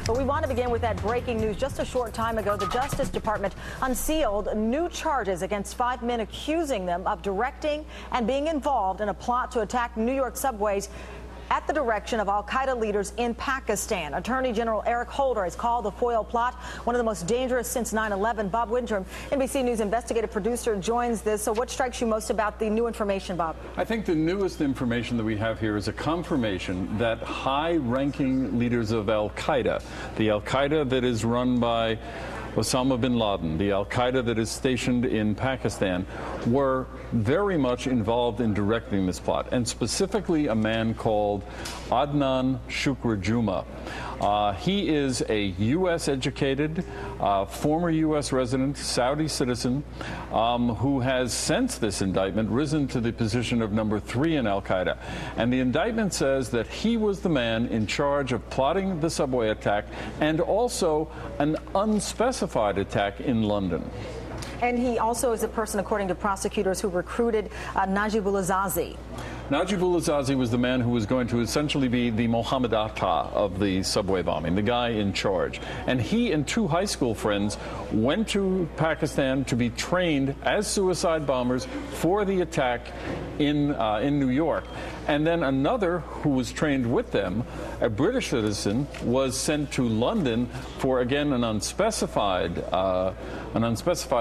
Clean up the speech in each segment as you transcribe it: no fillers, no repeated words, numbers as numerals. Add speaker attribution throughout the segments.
Speaker 1: But we want to begin with that breaking news. Just a short time ago, the Justice Department unsealed new charges against 5 men, accusing them of directing and being involved in a plot to attack New York subways at the direction of al-Qaeda leaders in Pakistan. Attorney General Eric Holder has called the foil plot one of the most dangerous since 9/11. Bob Windrum, NBC News investigative producer, joins this. So what strikes you most about the new information, Bob?
Speaker 2: I think the newest information that we have here is a confirmation that high-ranking leaders of al-Qaeda, the al-Qaeda that is run by Osama bin Laden, the al-Qaeda that is stationed in Pakistan, were very much involved in directing this plot, and specifically a man called Adnan Shukrijumah. He is a U.S. educated, former U.S. resident, Saudi citizen, who has, since this indictment, risen to the position of number 3 in al-Qaeda. And the indictment says that he was the man in charge of plotting the subway attack and also an unspecified attack in London.
Speaker 1: And he also is the person, according to prosecutors, who recruited Najibullah.
Speaker 2: Najibullah was the man who was going to essentially be the Mohammed Atta of the subway bombing, the guy in charge. And he and 2 high school friends went to Pakistan to be trained as suicide bombers for the attack in New York. And then another who was trained with them, a British citizen, was sent to London for, again, an unspecified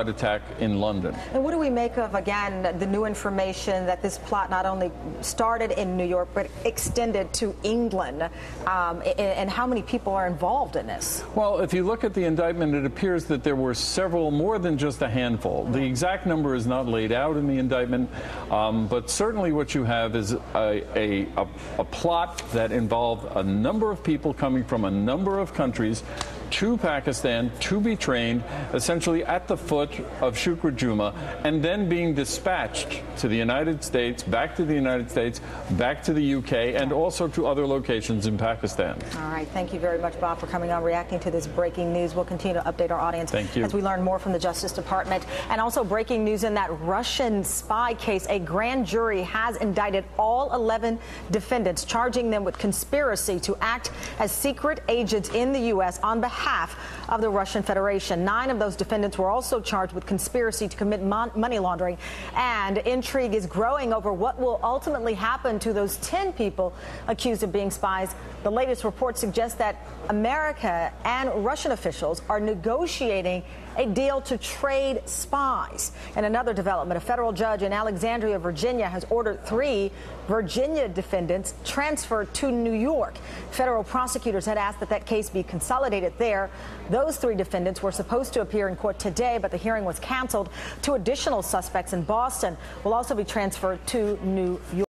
Speaker 2: attack in London.
Speaker 1: And what do we make of, again, the new information that this plot not only started in New York but extended to England, and how many people are involved in this?
Speaker 2: Well, if you look at the indictment, it appears that there were several, more than just a handful. The exact number is not laid out in the indictment, but certainly what you have is a plot that involved a number of people coming from a number of countries to Pakistan to be trained essentially at the foot of Shukrijumah, and then being dispatched to the United States, back to the United States, back to the UK, and also to other locations in Pakistan.
Speaker 1: All right. Thank you very much, Bob, for coming on, reacting to this breaking news. We'll continue to update our audience as we learn more from the Justice Department. And also breaking news in that Russian spy case, a grand jury has indicted all 11 defendants, charging them with conspiracy to act as secret agents in the U.S. on behalf of the Russian Federation. 9 of those defendants were also charged with conspiracy to commit money laundering. And intrigue is growing over what will ultimately happen to those 10 people accused of being spies. The latest report suggests that America and Russian officials are negotiating a deal to trade spies. In another development, a federal judge in Alexandria, Virginia, has ordered 3 Virginia defendants transferred to New York. Federal prosecutors had asked that that case be consolidated there. Those 3 defendants were supposed to appear in court today, but the hearing was canceled. 2 additional suspects in Boston will also be transferred to New York.